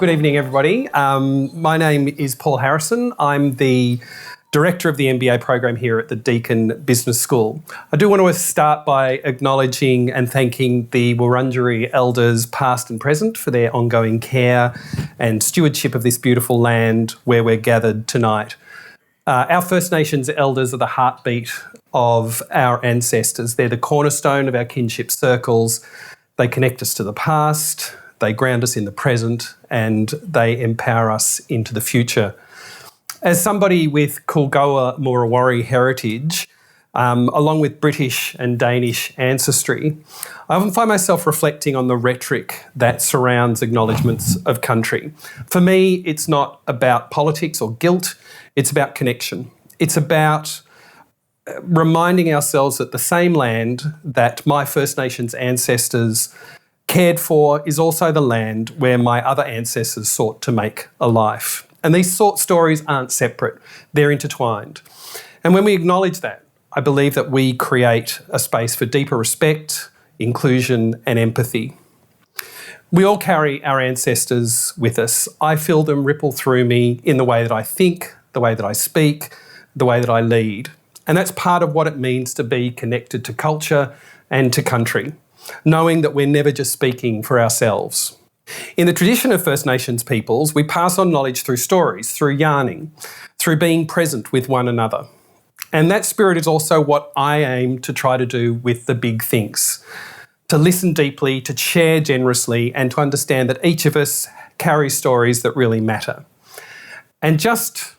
Good evening, everybody. My name is Paul Harrison. I'm the Director of the MBA program here at the Deakin Business School. I do want to start by acknowledging and thanking the Wurundjeri elders past and present for their ongoing care and stewardship of this beautiful land where we're gathered tonight. Our First Nations elders are the heartbeat of our ancestors. They're the cornerstone of our kinship circles. They connect us to the past, they ground us in the present, and they empower us into the future. As somebody with Kulgoa Murawari heritage, along with British and Danish ancestry, I often find myself reflecting on the rhetoric that surrounds acknowledgements of country. For me, it's not about politics or guilt, it's about connection. It's about reminding ourselves that the same land that my First Nations ancestors cared for is also the land where my other ancestors sought to make a life. And these stories aren't separate, they're intertwined. And when we acknowledge that, I believe that we create a space for deeper respect, inclusion and empathy. We all carry our ancestors with us. I feel them ripple through me in the way that I think, the way that I speak, the way that I lead. And that's part of what it means to be connected to culture and to country, knowing that we're never just speaking for ourselves. In the tradition of First Nations peoples, we pass on knowledge through stories, through yarning, through being present with one another. And that spirit is also what I aim to try to do with the big things, to listen deeply, to share generously, and to understand that each of us carries stories that really matter. And just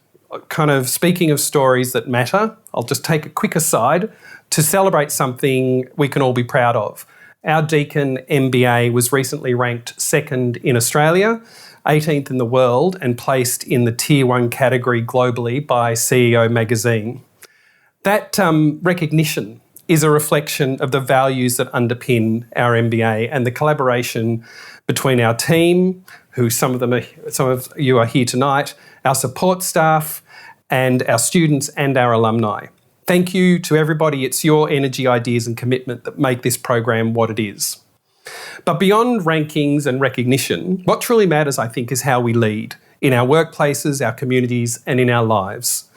kind of speaking of stories that matter, I'll just take a quick aside to celebrate something we can all be proud of. Our Deakin MBA was recently ranked second in Australia, 18th in the world, and placed in the Tier 1 category globally by CEO magazine. That recognition is a reflection of the values that underpin our MBA and the collaboration between our team, who some of you are here tonight, our support staff, and our students and our alumni. Thank you to everybody. It's your energy, ideas and commitment that make this program what it is. But beyond rankings and recognition, what truly matters, I think, is how we lead in our workplaces, our communities and in our lives.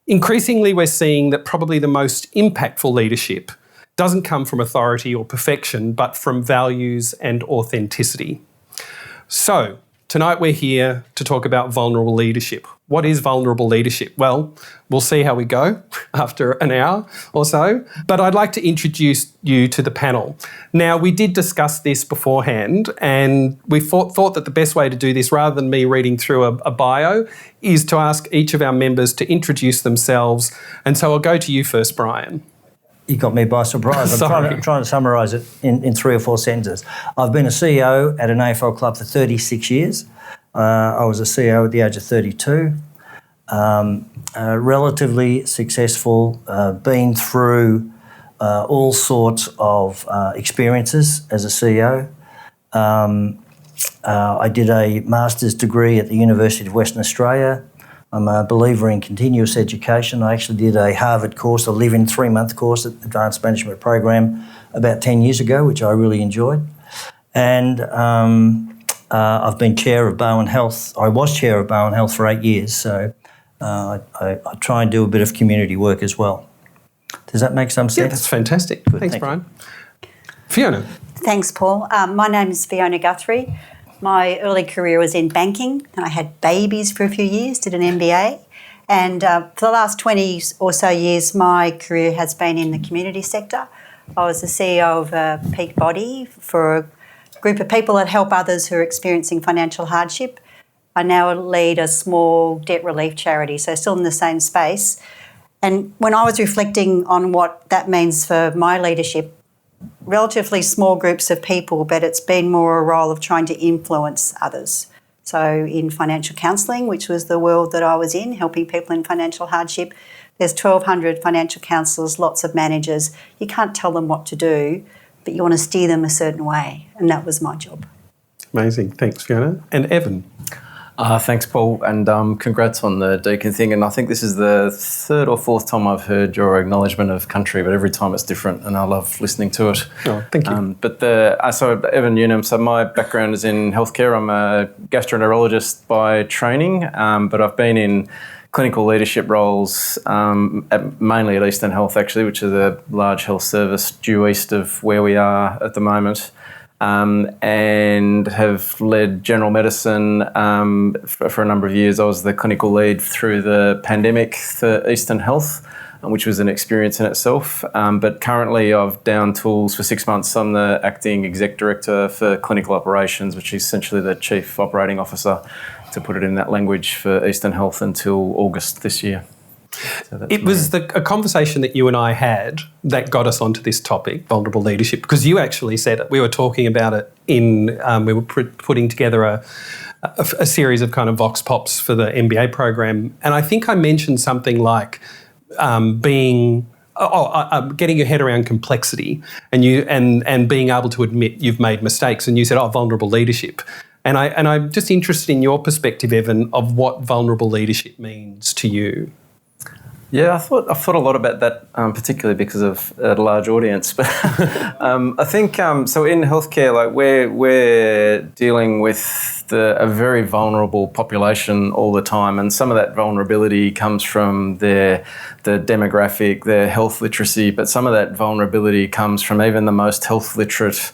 Increasingly, we're seeing that probably the most impactful leadership doesn't come from authority or perfection, but from values and authenticity. So, tonight we're here to talk about vulnerable leadership. What is vulnerable leadership? Well, we'll see how we go after an hour or so, but I'd like to introduce you to the panel. Now, we did discuss this beforehand, and we thought that the best way to do this, rather than me reading through a bio, is to ask each of our members to introduce themselves. And so I'll go to you first, Brian. You got me by surprise. I'm trying to summarise it in 3 or 4 sentences. I've been a CEO at an AFL club for 36 years. I was a CEO at the age of 32. Relatively successful, been through all sorts of experiences as a CEO. I did a master's degree at the University of Western Australia. I'm a believer in continuous education. I actually did a Harvard course, a live-in 3-month course at the Advanced Management Program about 10 years ago, which I really enjoyed. And I've been chair of Bowen Health. I was chair of Bowen Health for 8 years, so I try and do a bit of community work as well. Does that make some sense? Yeah, that's fantastic. Good, Thanks, Brian. Fiona. Thanks, Paul. My name is Fiona Guthrie. My early career was in banking, and I had babies for a few years, did an MBA. And for the last 20 or so years, my career has been in the community sector. I was the CEO of a peak body for a group of people that help others who are experiencing financial hardship. I now lead a small debt relief charity, so still in the same space. And when I was reflecting on what that means for my leadership, relatively small groups of people, but it's been more a role of trying to influence others. So in financial counselling, which was the world that I was in, helping people in financial hardship, there's 1,200 financial counsellors, lots of managers. You can't tell them what to do, but you want to steer them a certain way, and that was my job. Amazing. Thanks, Fiona. And Evan. Thanks, Paul, and congrats on the Deakin thing. And I think this is the third or fourth time I've heard your acknowledgement of country, but every time it's different, and I love listening to it. Oh, thank you. So Evan Unum. So my background is in healthcare. I'm a gastroenterologist by training, but I've been in clinical leadership roles, mainly at Eastern Health, actually, which is a large health service due east of where we are at the moment. And have led general medicine for a number of years. I was the clinical lead through the pandemic for Eastern Health, which was an experience in itself. But currently I've down tools for 6 months. I'm the acting exec director for clinical operations, which is essentially the chief operating officer, to put it in that language, for Eastern Health until August this year. So it was a conversation that you and I had that got us onto this topic, vulnerable leadership, because you actually said it. We were talking about it we were putting together a series of kind of vox pops for the MBA program, and I think I mentioned something like getting your head around complexity and being able to admit you've made mistakes, and you said, vulnerable leadership. And I'm just interested in your perspective, Evan, of what vulnerable leadership means to you. Yeah, I've thought a lot about that, particularly because of a large audience. But I think so in healthcare, like we're dealing with a very vulnerable population all the time, and some of that vulnerability comes from the demographic, their health literacy, but some of that vulnerability comes from even the most health literate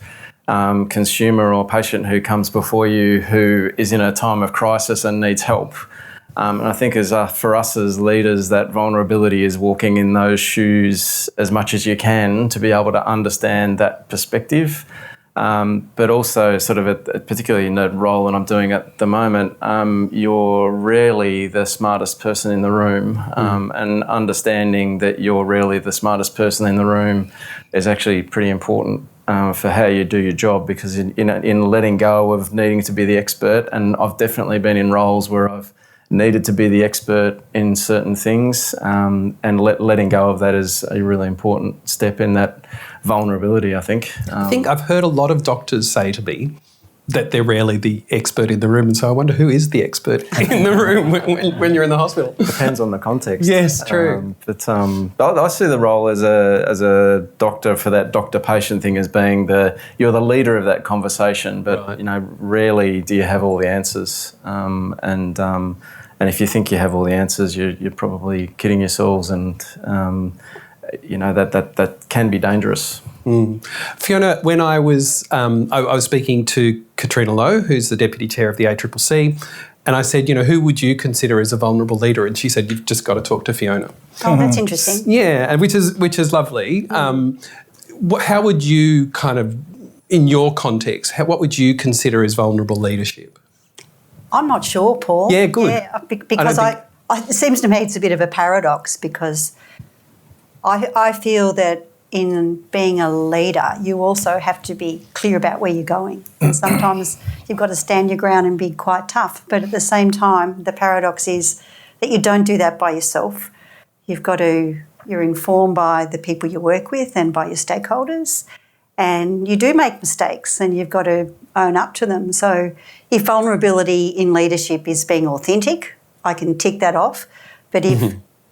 consumer or patient who comes before you who is in a time of crisis and needs help. And I think for us as leaders, that vulnerability is walking in those shoes as much as you can to be able to understand that perspective. But also sort of particularly in the role that I'm doing at the moment, you're rarely the smartest person in the room. And understanding that you're rarely the smartest person in the room is actually pretty important for how you do your job, because in letting go of needing to be the expert, and I've definitely been in roles where I've needed to be the expert in certain things, and letting go of that is a really important step in that vulnerability, I think. I think I've heard a lot of doctors say to me that they're rarely the expert in the room, and so I wonder who is the expert in the room when you're in the hospital. Depends on the context. Yes, true. But I see the role as a doctor for that doctor-patient thing as being you're the leader of that conversation, but right. Rarely do you have all the answers. And if you think you have all the answers, you're probably kidding yourselves, and that can be dangerous. Fiona, when I was speaking to Katrina Lowe, who's the Deputy Chair of the ACCC, and I said, who would you consider as a vulnerable leader? And she said, you've just got to talk to Fiona. Oh, that's interesting. Yeah, and which is lovely. How would you kind of, in your context, what would you consider as vulnerable leadership? I'm not sure, Paul. Yeah, good. Yeah, because it seems to me it's a bit of a paradox, because I feel that in being a leader, you also have to be clear about where you're going. And sometimes you've got to stand your ground and be quite tough. But at the same time, the paradox is that you don't do that by yourself. You're informed by the people you work with and by your stakeholders. And you do make mistakes, and you've got to own up to them. So if vulnerability in leadership is being authentic, I can tick that off. But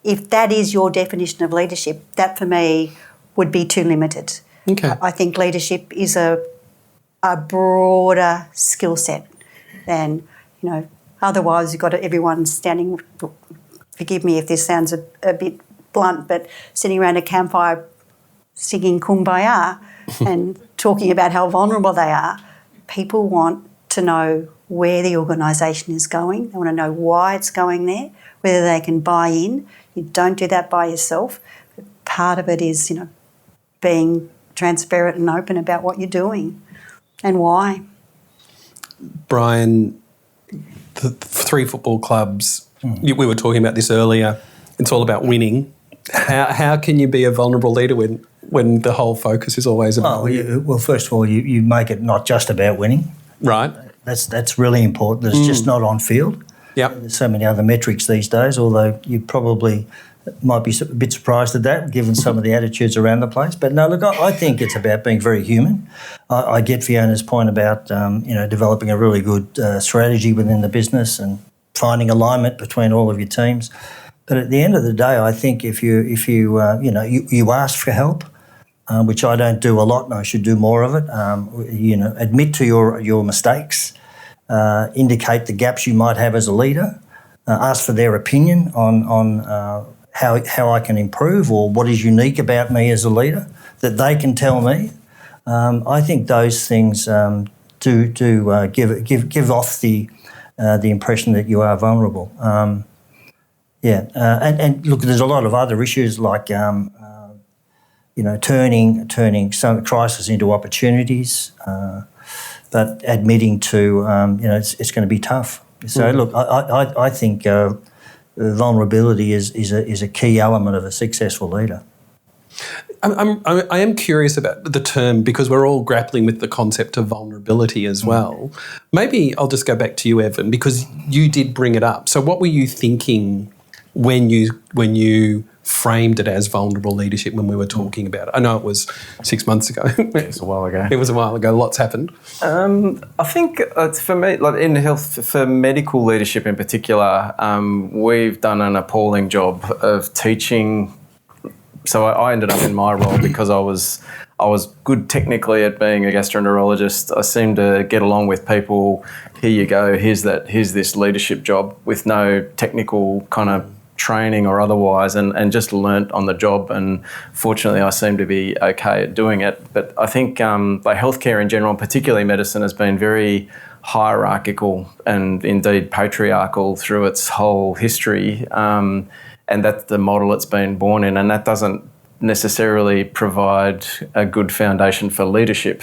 if that is your definition of leadership, that for me would be too limited. Okay. I think leadership is a broader skill set than, otherwise you've got everyone standing, forgive me if this sounds a bit blunt, but sitting around a campfire singing Kumbaya and talking about how vulnerable they are. People want to know where the organisation is going. They want to know why it's going there, whether they can buy in. You don't do that by yourself. Part of it is, being transparent and open about what you're doing and why. Brian, the 3 football clubs, we were talking about this earlier, it's all about winning. How can you be a vulnerable leader when the whole focus is always about winning? Well, first of all, you make it not just about winning. Right. That's really important. It's just not on field. Yep. There's so many other metrics these days, although you probably might be a bit surprised at that, given some of the attitudes around the place. But no, look, I think it's about being very human. I get Fiona's point about developing a really good strategy within the business and finding alignment between all of your teams. But at the end of the day, I think if you ask for help, which I don't do a lot, and I should do more of it. Admit to your mistakes, indicate the gaps you might have as a leader, ask for their opinion on how I can improve or what is unique about me as a leader that they can tell me. I think those things do give off the impression that you are vulnerable. And look, there's a lot of other issues like turning some crisis into opportunities, but admitting to it's going to be tough. So look, I think vulnerability is a key element of a successful leader. I am curious about the term because we're all grappling with the concept of vulnerability as well. Maybe I'll just go back to you, Evan, because you did bring it up. So what were you thinking when you framed it as vulnerable leadership when we were talking about it? I know it was 6 months ago. It was a while ago. It was a while ago. Lots happened. I think for me, like in health, for medical leadership in particular, we've done an appalling job of teaching. So I ended up in my role because I was good technically at being a gastroenterologist. I seemed to get along with people. Here you go. Here's this leadership job with no technical kind of training or otherwise, and just learnt on the job. And fortunately, I seem to be okay at doing it. But I think like healthcare in general, particularly medicine, has been very hierarchical and indeed patriarchal through its whole history. And that's the model it's been born in, and that doesn't necessarily provide a good foundation for leadership.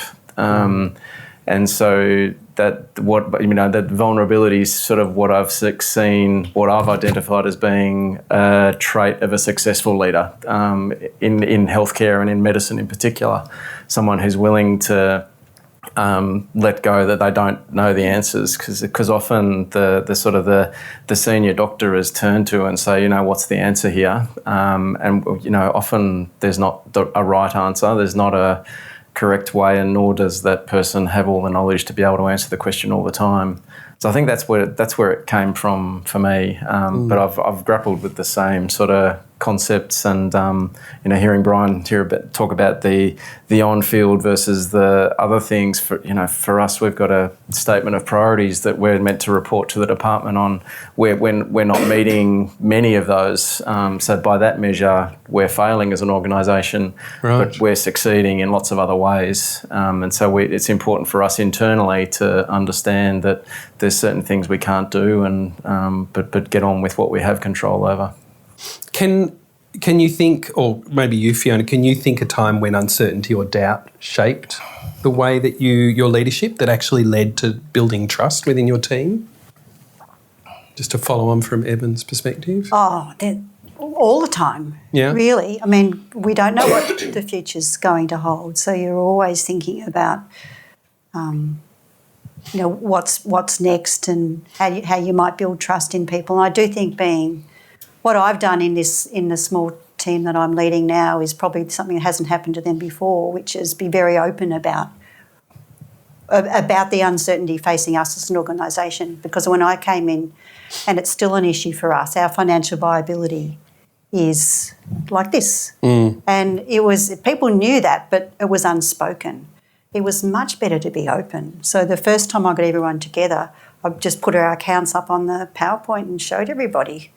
And so that vulnerability is sort of what I've seen, what I've identified as being a trait of a successful leader in healthcare and in medicine in particular. Someone who's willing to let go that they don't know the answers, because often the sort of the senior doctor is turned to and say, what's the answer here? And often there's not a right answer. There's not a correct way, and nor does that person have all the knowledge to be able to answer the question all the time. So I think that's where it came from for me. But I've grappled with the same sort of concepts, and hearing Brian talk about the on-field versus the other things. For us, we've got a statement of priorities that we're meant to report to the department on. When we're not meeting many of those, so by that measure, we're failing as an organisation, right. But we're succeeding in lots of other ways. And so it's important for us internally to understand that there's certain things we can't do, and but get on with what we have control over. Can you think, or maybe you, Fiona, can you think a time when uncertainty or doubt shaped the way that your leadership that actually led to building trust within your team? Just to follow on from Evan's perspective. Oh, all the time, yeah. Really. I mean, we don't know what the future's going to hold, so you're always thinking about, what's next and how you might build trust in people. And I do think what I've done in the small team that I'm leading now is probably something that hasn't happened to them before, which is be very open about the uncertainty facing us as an organisation. Because when I came in, and it's still an issue for us, our financial viability is like this. And people knew that, but it was unspoken. It was much better to be open. So the first time I got everyone together, I just put our accounts up on the PowerPoint and showed everybody,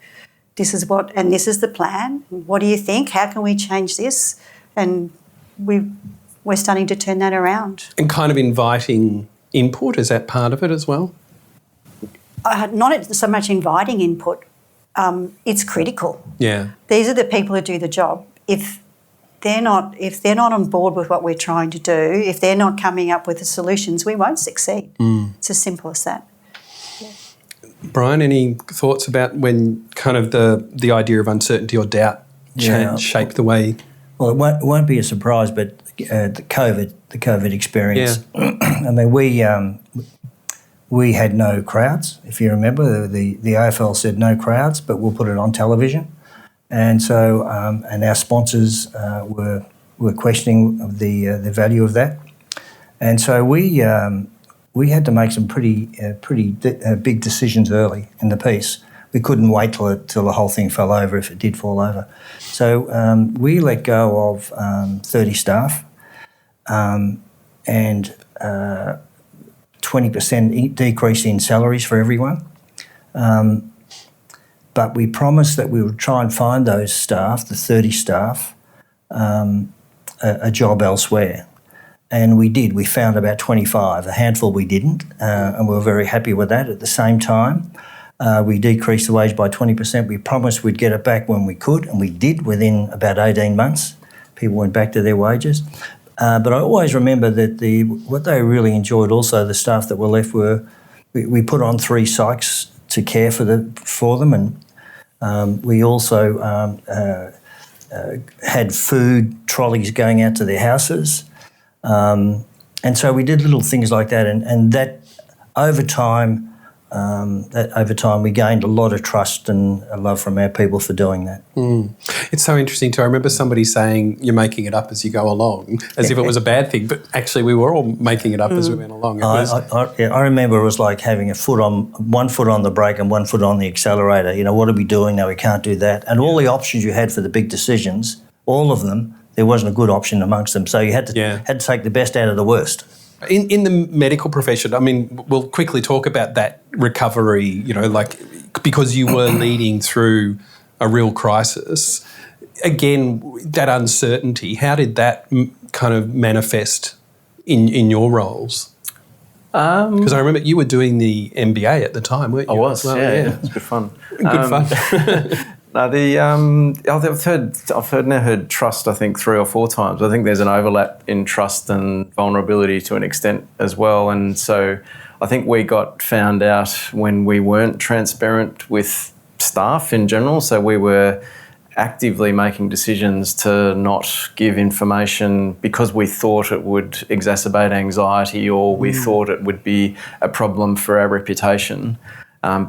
this is the plan. What do you think? How can we change this? And we're starting to turn that around. And kind of inviting input, is that part of it as well? Not so much inviting input. It's critical. Yeah. These are the people who do the job. If they're not on board with what we're trying to do, if they're not coming up with the solutions, we won't succeed. It's as simple as that. Yeah. Brian, any thoughts about when kind of the idea of uncertainty or doubt shaped the way? Well, it won't be a surprise, but the COVID experience. Yeah. I mean, we had no crowds. If you remember, the AFL said no crowds, but we'll put it on television. And so, and our sponsors were questioning the value of that. And so we had to make some pretty big decisions early in the piece. We couldn't wait till the whole thing fell over if it did fall over. So we let go of 30 staff and 20% decrease in salaries for everyone. But we promised that we would try and find those staff, the 30 staff, a job elsewhere. And we did. We found about 25. A handful we didn't, and we were very happy with that. At the same time, we decreased the wage by 20%. We promised we'd get it back when we could, and we did within about 18 months. People went back to their wages. But I always remember that what they really enjoyed also, the staff that were left, were we put on 3 psychs to care for them, and we also had food trolleys going out to their houses. And so we did little things like that, and that over time, we gained a lot of trust and a love from our people for doing that. It's so interesting too. I remember somebody saying you're making it up as you go along, as if it was a bad thing, but actually we were all making it up as we went along. I remember it was like having one foot on the brake and one foot on the accelerator. You know, what are we doing? No, we can't do that. And all the options you had for the big decisions, all of them, there wasn't a good option amongst them. So you had to take the best out of the worst. In the medical profession, I mean, we'll quickly talk about that recovery, you know, like because you were leading through a real crisis. Again, that uncertainty, how did that kind of manifest in your roles? Because I remember you were doing the MBA at the time, weren't you? I was, yeah. It was good fun. Good fun. No, I've now heard trust, I think, 3 or 4 times. I think there's an overlap in trust and vulnerability to an extent as well. And so I think we got found out when we weren't transparent with staff in general. So we were actively making decisions to not give information because we thought it would exacerbate anxiety or we thought it would be a problem for our reputation.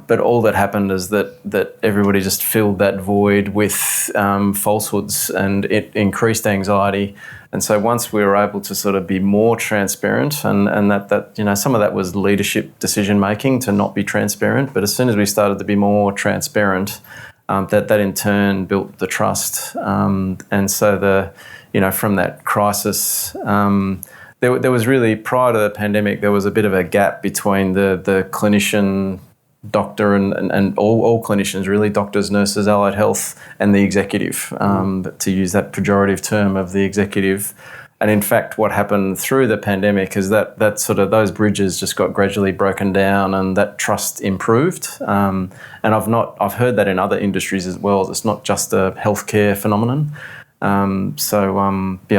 But all that happened is that everybody just filled that void with falsehoods, and it increased anxiety. And so once we were able to sort of be more transparent, and that you know, some of that was leadership decision making to not be transparent. But as soon as we started to be more transparent, that in turn built the trust. And so from that crisis. There was really, prior to the pandemic, there was a bit of a gap between the clinician, doctor and all clinicians, really, doctors, nurses, allied health, and the executive, to use that pejorative term of the executive. And in fact, what happened through the pandemic is that sort of those bridges just got gradually broken down and that trust improved. And I've heard that in other industries as well. It's not just a healthcare phenomenon. I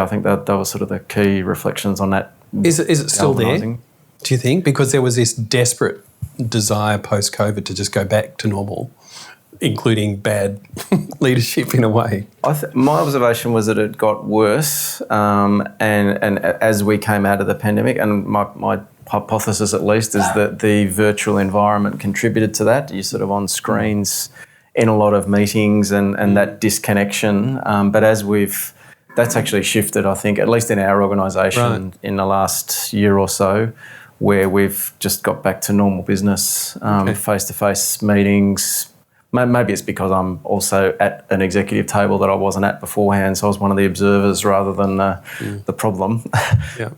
think that was sort of the key reflections on that. Is it still there, do you think? Because there was this desperate desire post-COVID to just go back to normal, including bad leadership in a way. My observation was that it got worse, and as we came out of the pandemic, and my hypothesis at least is that the virtual environment contributed to that. You're sort of on screens in a lot of meetings and that disconnection. But that's actually shifted, I think, at least in our organisation in the last year or so, where we've just got back to normal business, face-to-face meetings. Maybe it's because I'm also at an executive table that I wasn't at beforehand, so I was one of the observers rather than the problem.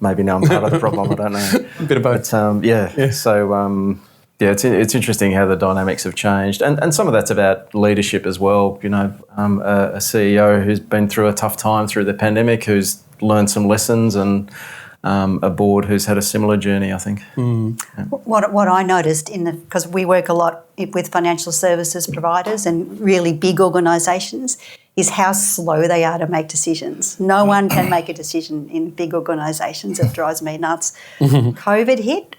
Maybe now I'm part of the problem, I don't know. A bit of both. But, So, it's interesting how the dynamics have changed. And some of that's about leadership as well. You know, a CEO who's been through a tough time through the pandemic, who's learned some lessons, and a board who's had a similar journey, I think. Yeah. What I noticed because we work a lot with financial services providers and really big organisations, is how slow they are to make decisions. No one can make a decision in big organisations. It drives me nuts. COVID hit,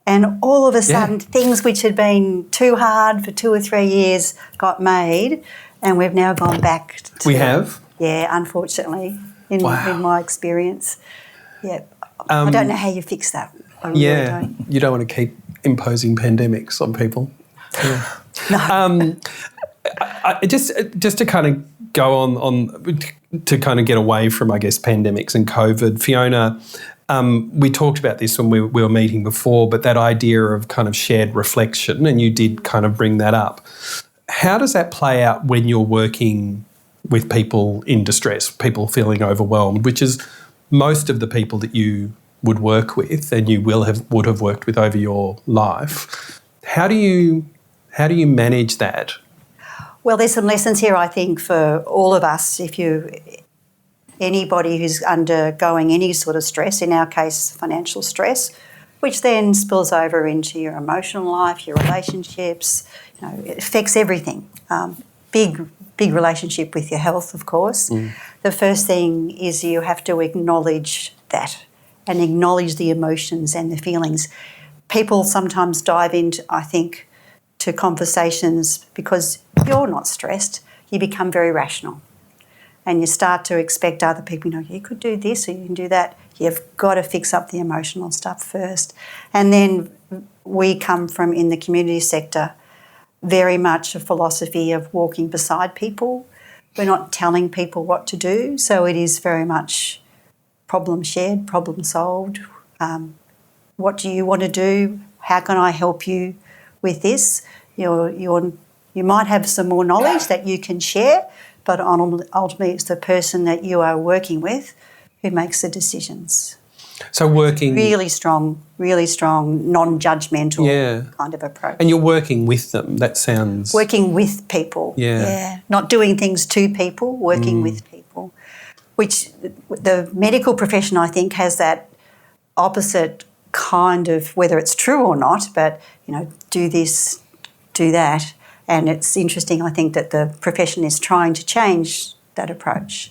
and all of a sudden things which had been too hard for 2 or 3 years got made, and we've now gone back to... We have? Yeah, unfortunately, in my experience. Yeah. I don't know how you fix that. I really don't. You don't want to keep imposing pandemics on people. Yeah. No. Just to kind of go on to kind of get away from, I guess, pandemics and COVID. Fiona, we talked about this when we were meeting before, but that idea of kind of shared reflection, and you did kind of bring that up. How does that play out when you're working with people in distress, people feeling overwhelmed, which is most of the people that you would work with and you would have worked with over your life? How do you manage that? Well, there's some lessons here, I think, for all of us. Anybody who's undergoing any sort of stress, in our case, financial stress, which then spills over into your emotional life, your relationships, it affects everything. Big relationship with your health, of course. The first thing is you have to acknowledge that and acknowledge the emotions and the feelings. People sometimes dive into, I think, to conversations because you're not stressed, you become very rational. And you start to expect other people, you could do this or you can do that. You've got to fix up the emotional stuff first. And then we come from, in the community sector, very much a philosophy of walking beside people. We're not telling people what to do, so it is very much problem shared, problem solved. What do you want to do? How can I help you with this? You might have some more knowledge that you can share, but ultimately it's the person that you are working with who makes the decisions. So working... Really strong, non-judgmental kind of approach. And you're working with them, that sounds... Working with people, yeah. Not doing things to people, working with people, which the medical profession, I think, has that opposite kind of, whether it's true or not, but, do this, do that. And it's interesting, I think, that the profession is trying to change that approach.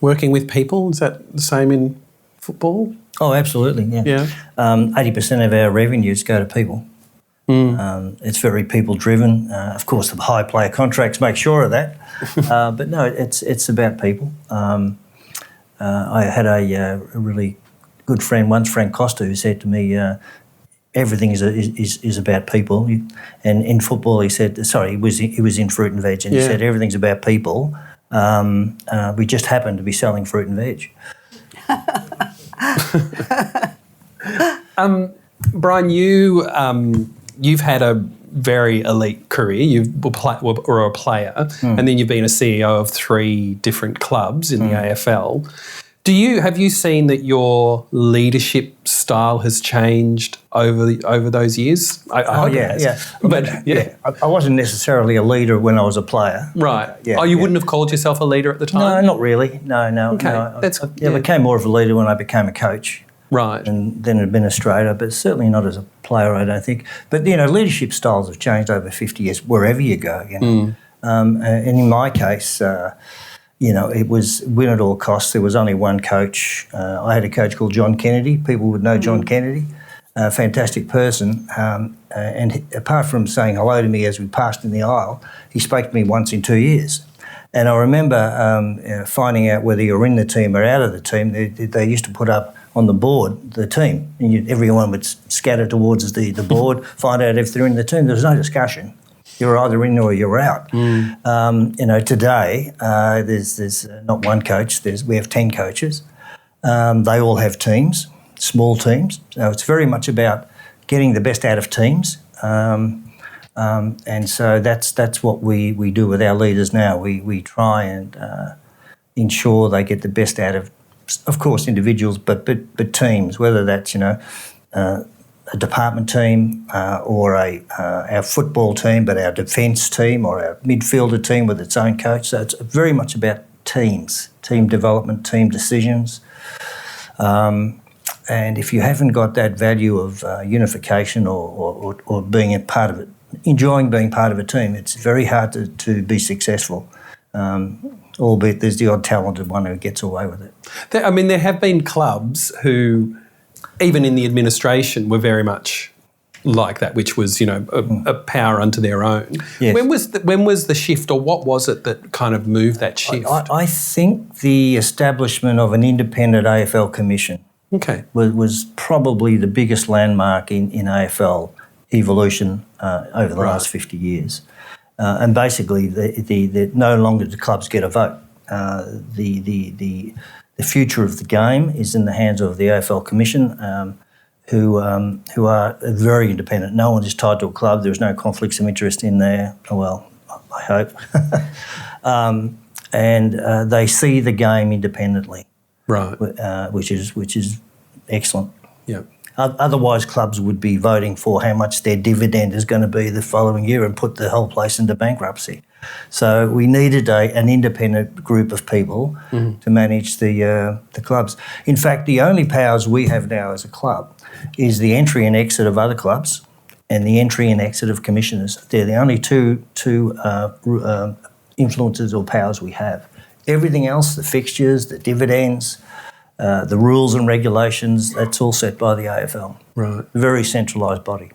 Working with people, is that the same in football? Oh, absolutely, yeah. 80% of our revenues go to people. It's very people-driven. Of course, the high player contracts make sure of that. But no, it's about people. I had a really good friend once, Frank Costa, who said to me, everything is about people. And in football, he said, sorry, he was in fruit and veg, and he said everything's about people. We just happen to be selling fruit and veg. Brian, you've had a very elite career. You were a player, and then you've been a CEO of 3 different clubs in the AFL. Have you seen that your leadership style has changed over those years? I wasn't necessarily a leader when I was a player. Right. You wouldn't have called yourself a leader at the time? No, not really. No. Okay. I became more of a leader when I became a coach. Right. And then administrator, but certainly not as a player, I don't think. But, leadership styles have changed over 50 years wherever you go. And in my case... it was win at all costs. There was only one coach. I had a coach called John Kennedy. People would know John Kennedy, a fantastic person. And apart from saying hello to me as we passed in the aisle, he spoke to me once in 2 years. And I remember finding out whether you were in the team or out of the team. They used to put up on the board the team, and everyone would scatter towards the board, find out if they're in the team. There was no discussion. You're either in or you're out. Today there's not one coach. We have 10 coaches. They all have teams, small teams. So it's very much about getting the best out of teams. And so that's what we do with our leaders now. We try and ensure they get the best out of course, individuals, but teams. Whether that's a department team or our football team, but our defence team or our midfielder team with its own coach. So it's very much about teams, team development, team decisions. And if you haven't got that value of unification or being a part of it, enjoying being part of a team, it's very hard to be successful. Albeit there's the odd talented one who gets away with it. There have been clubs who, even in the administration, were very much like that, which was, a power unto their own. Yes. When was the shift, or what was it that kind of moved that shift? I think the establishment of an independent AFL commission was probably the biggest landmark in AFL evolution over the last 50 years. And basically, no longer do clubs get a vote. The future of the game is in the hands of the AFL Commission, who are very independent. No one is tied to a club. There's no conflicts of interest in there. Well, I hope. And they see the game independently, Right. which is excellent. Yeah. Otherwise, clubs would be voting for how much their dividend is going to be the following year and put the whole place into bankruptcy. So we needed an independent group of people to manage the clubs. In fact, the only powers we have now as a club is the entry and exit of other clubs and the entry and exit of commissioners. They're the only two influences or powers we have. Everything else, the fixtures, the dividends, the rules and regulations, that's all set by the AFL. Right. Very centralised body.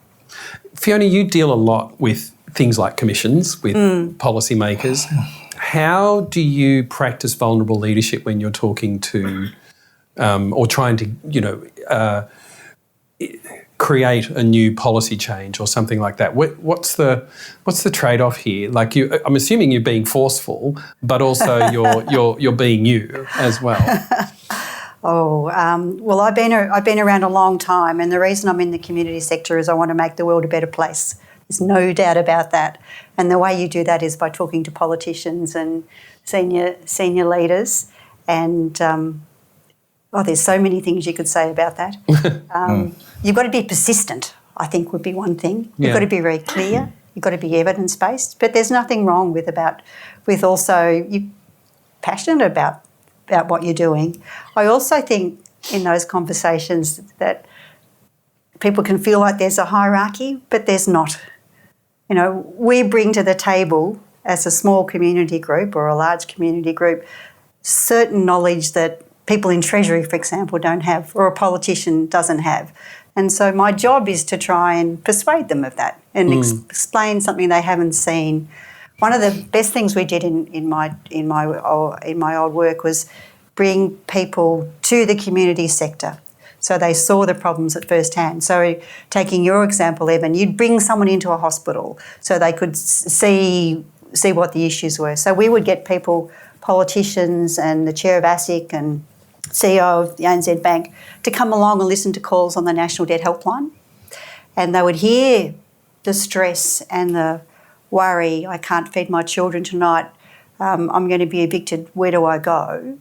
Fiona, you deal a lot with things like commissions, with policymakers. How do you practice vulnerable leadership when you're talking to or trying to, create a new policy change or something like that? What's the trade-off here? Like, I'm assuming you're being forceful, but also you're being you as well. Well, I've been around a long time, and the reason I'm in the community sector is I want to make the world a better place. There's no doubt about that. And the way you do that is by talking to politicians and senior leaders. And there's so many things you could say about that. You've got to be persistent, I think, would be one thing. You've got to be very clear. You've got to be evidence-based. But there's nothing wrong with also you passionate about what you're doing. I also think in those conversations that people can feel like there's a hierarchy, but there's not. We bring to the table as a small community group or a large community group certain knowledge that people in Treasury, for example, don't have, or a politician doesn't have. And so my job is to try and persuade them of that and explain something they haven't seen. One of the best things we did in my old work was bring people to the community sector, so they saw the problems at first hand. So taking your example, Evan, you'd bring someone into a hospital so they could see what the issues were. So we would get people, politicians and the chair of ASIC and CEO of the ANZ Bank, to come along and listen to calls on the National Debt Helpline. And they would hear the stress and the worry, I can't feed my children tonight, I'm going to be evicted, where do I go?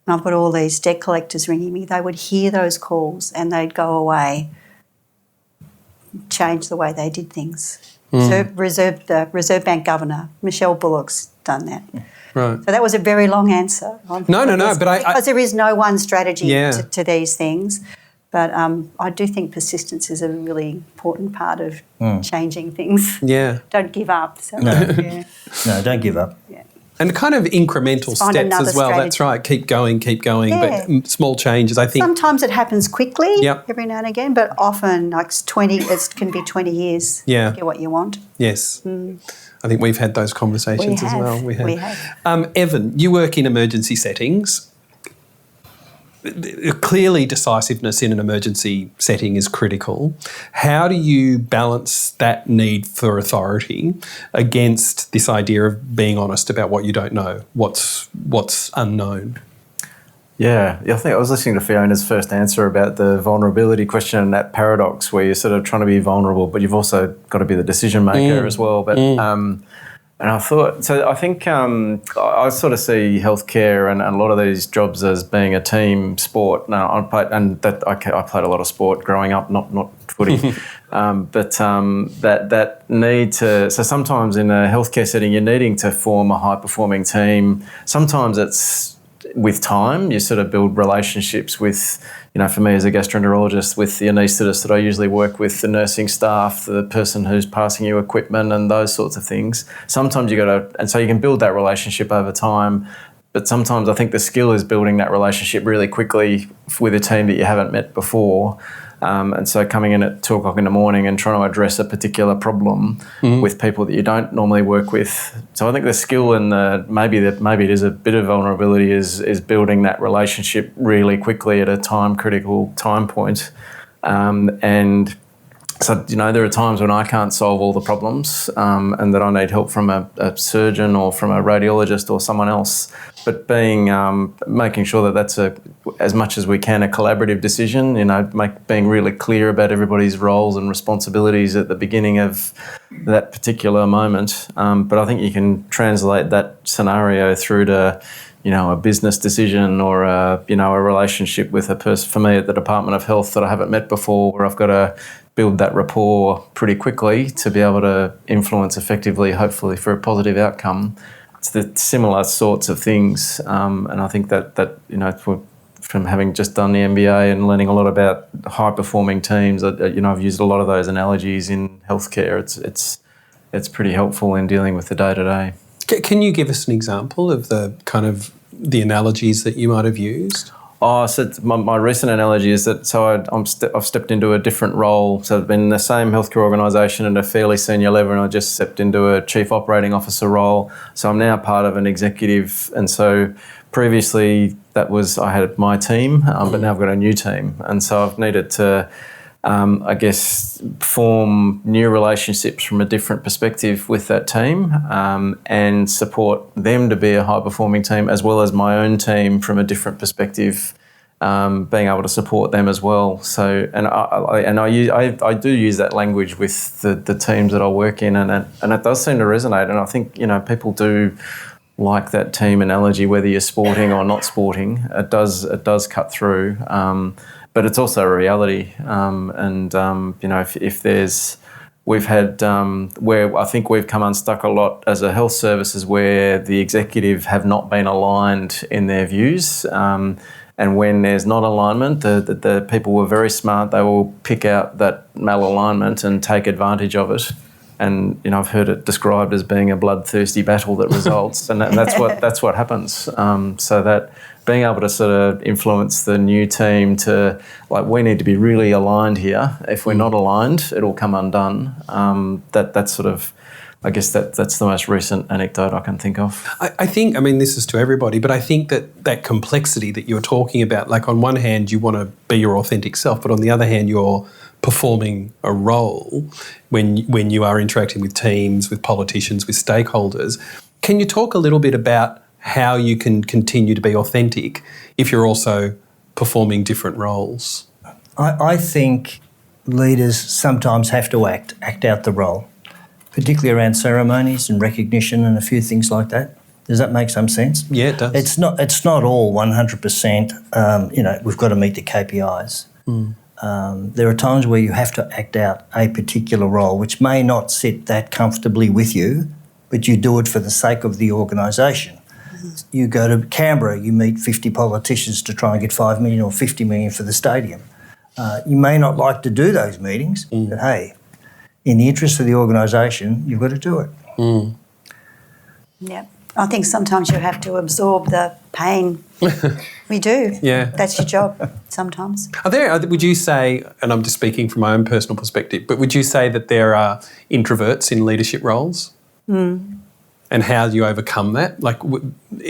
And I've got all these debt collectors ringing me. They would hear those calls and they'd go away, change the way they did things. The Reserve Bank Governor, Michelle Bullock's done that. Right. So that was a very long answer. No, but because there is no one strategy Yeah. to these things. But I do think persistence is a really important part of changing things. Yeah. Don't give up. So, No. yeah. No, don't give up. Yeah. And kind of incremental Find steps another as well. strategy. That's right. Keep going. Yeah. But small changes, I think. Sometimes it happens quickly, Yep. every now and again, but often it can be 20 years Yeah. to get what you want. Yes. I think we've had those conversations as well. We have. Evan, you work in emergency settings. Clearly, decisiveness in an emergency setting is critical. How do you balance that need for authority against this idea of being honest about what you don't know, what's unknown? Yeah, I think I was listening to Fiona's first answer about the vulnerability question and that paradox where you're sort of trying to be vulnerable, but you've also got to be the decision maker as well. But and I thought, so I think I sort of see healthcare and a lot of these jobs as being a team sport. Now, I played a lot of sport growing up, not footy, but that need to. So sometimes in a healthcare setting, you're needing to form a high performing team. Sometimes it's with time, you sort of build relationships with, for me as a gastroenterologist, with the anaesthetist that I usually work with, the nursing staff, the person who's passing you equipment and those sorts of things. Sometimes and so you can build that relationship over time, but sometimes I think the skill is building that relationship really quickly with a team that you haven't met before. And so coming in at 2 o'clock in the morning and trying to address a particular problem with people that you don't normally work with. So I think the skill and maybe it is a bit of vulnerability is building that relationship really quickly at a critical time point. And So, there are times when I can't solve all the problems and that I need help from a surgeon or from a radiologist or someone else. But making sure that that's as much as we can, a collaborative decision, being really clear about everybody's roles and responsibilities at the beginning of that particular moment. But I think you can translate that scenario through to a business decision or a relationship with a person. For me, at the Department of Health that I haven't met before, where I've got to build that rapport pretty quickly to be able to influence effectively, hopefully for a positive outcome. It's the similar sorts of things, and I think that from having just done the MBA and learning a lot about high performing teams, I've used a lot of those analogies in healthcare. It's pretty helpful in dealing with the day to day. Can you give us an example of the analogies that you might have used? Oh, so my recent analogy is that I've stepped into a different role. So I've been in the same healthcare organisation at a fairly senior level, and I just stepped into a chief operating officer role. So I'm now part of an executive, and so previously I had my team, but now I've got a new team, and so I've needed to, form new relationships from a different perspective with that team, and support them to be a high-performing team, as well as my own team from a different perspective, being able to support them as well. So, I do use that language with the teams that I work in, and it does seem to resonate. And I think people do like that team analogy, whether you're sporting or not sporting. It does cut through. But it's also a reality, if there's, we've had where I think we've come unstuck a lot as a health services where the executive have not been aligned in their views, and when there's not alignment, the people were very smart. They will pick out that malalignment and take advantage of it. And I've heard it described as being a bloodthirsty battle that results, and that's what happens. So that being able to sort of influence the new team to, we need to be really aligned here. If we're not aligned, it'll come undone. That's sort of, I guess that's the most recent anecdote I can think of. I think, this is to everybody, but I think that complexity that you're talking about, on one hand, you want to be your authentic self, but on the other hand, you're performing a role when you are interacting with teams, with politicians, with stakeholders. Can you talk a little bit about how you can continue to be authentic if you're also performing different roles? I think leaders sometimes have to act out the role, particularly around ceremonies and recognition and a few things like that. Does that make some sense? Yeah, it does. It's not all 100%. We've got to meet the KPIs. There are times where you have to act out a particular role which may not sit that comfortably with you, but you do it for the sake of the organisation. You go to Canberra, you meet 50 politicians to try and get 5 million or 50 million for the stadium. You may not like to do those meetings, but hey, in the interest of the organisation, you've got to do it. Yeah. I think sometimes you have to absorb the pain. We do. Yeah. That's your job sometimes. Would you say, and I'm just speaking from my own personal perspective, but would you say that there are introverts in leadership roles? And how do you overcome that?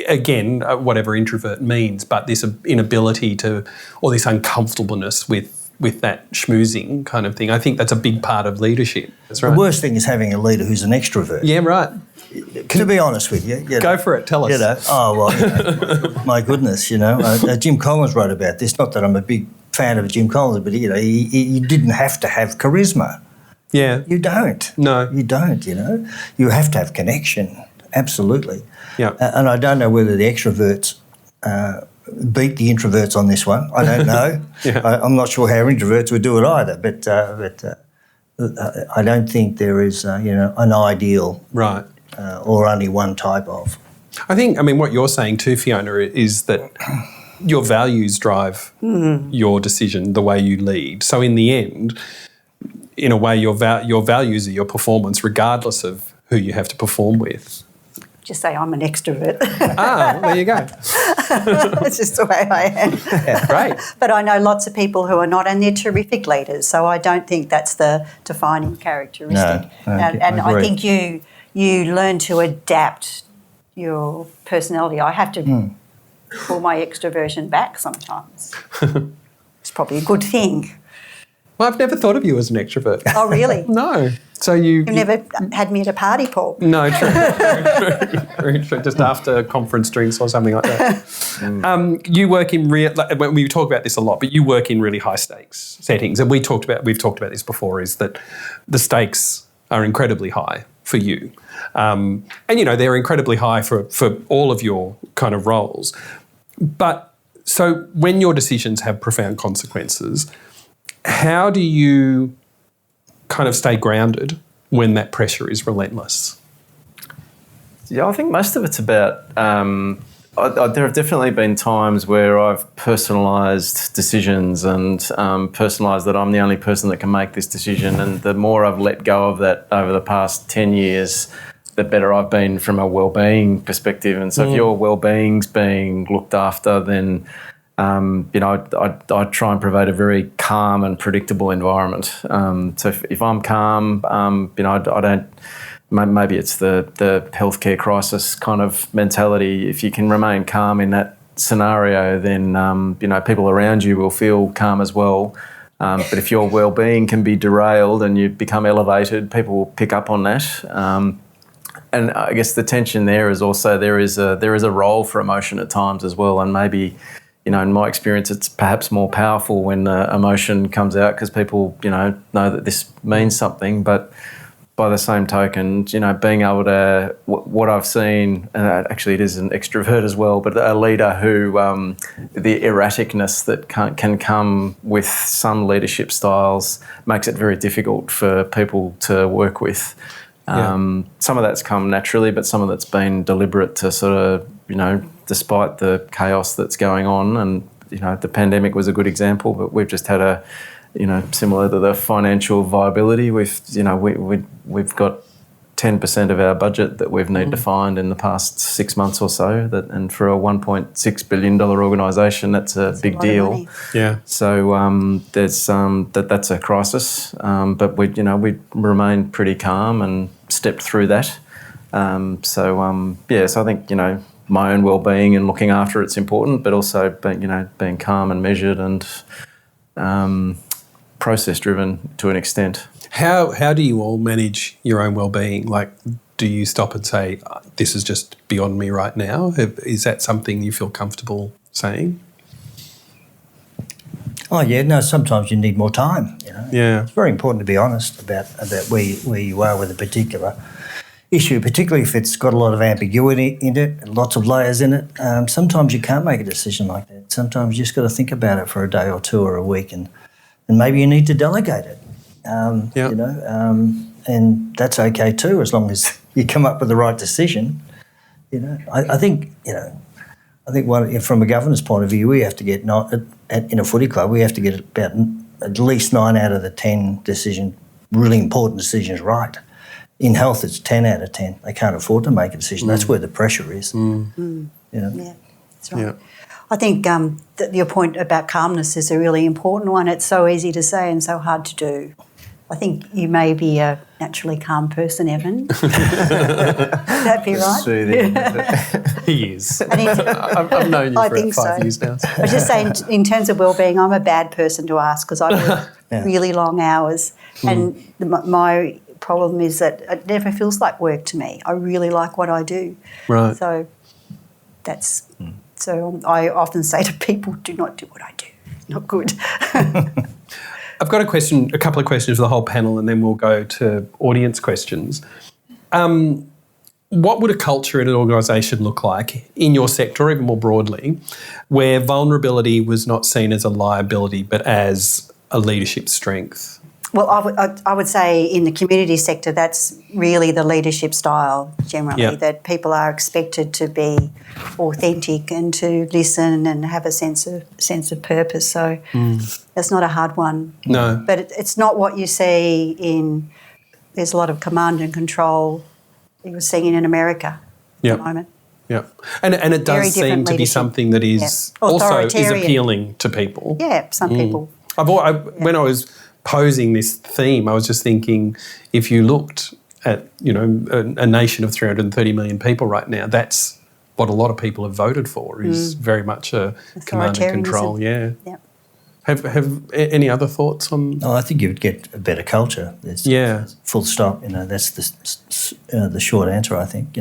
Again, whatever introvert means, but this inability to, or this uncomfortableness with that schmoozing kind of thing. I think that's a big part of leadership. That's right. The worst thing is having a leader who's an extrovert. Yeah, right. To be honest with you. Go for it, tell us. My goodness, Jim Collins wrote about this. Not that I'm a big fan of Jim Collins, but he didn't have to have charisma. Yeah. You don't. No. You don't, You have to have connection, absolutely. Yeah. And I don't know whether the extroverts beat the introverts on this one. I don't know. Yeah. I'm not sure how introverts would do it either, but I don't think there is, an ideal. Right. Or only one type of. I think, what you're saying too, Fiona, is that your values drive your decision, the way you lead. So in the end, in a way, your values are your performance, regardless of who you have to perform with. Just say I'm an extrovert. Well, there you go. That's just the way I am. Yeah, great. But I know lots of people who are not, and they're terrific leaders. So I don't think that's the defining characteristic. No, and I think you learn to adapt your personality. I have to pull my extroversion back sometimes. It's probably a good thing. Well, I've never thought of you as an extrovert. Oh, really? No. So you've never had me at a party, Paul. No, true. Very true. Just after conference drinks or something like that. You work in we talk about this a lot, but you work in really high stakes settings, and we've talked about this before. Is that the stakes are incredibly high for you, and they're incredibly high for all of your kind of roles. But so when your decisions have profound consequences, how do you kind of stay grounded when that pressure is relentless? Yeah, I think most of it's about. There have definitely been times where I've personalised decisions and personalised that I'm the only person that can make this decision. And the more I've let go of that over the past 10 years, the better I've been from a well-being perspective. And so if your well-being's being looked after, then I try and provide a very calm and predictable environment. So if I'm calm, I don't. Maybe it's the healthcare crisis kind of mentality. If you can remain calm in that scenario, then people around you will feel calm as well. But if your well-being can be derailed and you become elevated, people will pick up on that. And I guess the tension there is also there is a role for emotion at times as well, and maybe. In my experience, it's perhaps more powerful when emotion comes out because people, know that this means something. But by the same token, being able to, what I've seen, and actually it is an extrovert as well, but a leader who, the erraticness that can come with some leadership styles makes it very difficult for people to work with. Some of that's come naturally, but some of that's been deliberate to sort of, despite the chaos that's going on. And, the pandemic was a good example, but we've just had a, similar to the financial viability, we've got 10% of our budget that we've needed to find in the past 6 months or so. And for a $1.6 billion organisation, that's a big deal. Yeah. So there's that's a crisis, but we remained pretty calm and stepped through that. So I think my own well-being and looking after it's important, but also being calm and measured and process-driven to an extent. How do you all manage your own well-being? Like, do you stop and say, this is just beyond me right now? Is that something you feel comfortable saying? Oh, yeah, no, sometimes you need more time, Yeah. It's very important to be honest about where you are with a particular issue, particularly if it's got a lot of ambiguity in it, lots of layers in it. Sometimes you can't make a decision like that. Sometimes you just got to think about it for a day or two or a week, and maybe you need to delegate it. And that's okay too, as long as you come up with the right decision. I think from a governance point of view, we have to get in a footy club, we have to get about at least 9 out of the 10 really important decisions right. In health, it's 10 out of 10. They can't afford to make a decision. That's where the pressure is. Yeah, that's right. Yeah. I think that your point about calmness is a really important one. It's so easy to say and so hard to do. I think you may be a naturally calm person, Evan. Would that be right? Soothing. He is. And I've known you I for think 5 so. years now. I was just saying, in terms of well-being, I'm a bad person to ask because I work really long hours, and my problem is that it never feels like work to me. I really like what I do. Right. So that's so I often say to people, do not do what I do. Not good. I've got a couple of questions for the whole panel, and then we'll go to audience questions. What would a culture in an organisation look like in your sector, or even more broadly, where vulnerability was not seen as a liability but as a leadership strength? Well, I would say in the community sector, that's really the leadership style generally, that people are expected to be authentic and to listen and have a sense of purpose. So that's not a hard one. No. But it's not what you see in, there's a lot of command and control you're seeing in America at the moment. Yeah, and it Very does seem different to be leadership. something that is also is appealing to people. Yeah, some people. When I was posing this theme, I was just thinking, if you looked at a nation of 330 million people right now, that's what a lot of people have voted for, is very much a command and control. Yeah. Yeah. Have any other thoughts on? Oh, I think you would get a better culture. Full stop. That's the short answer. I think.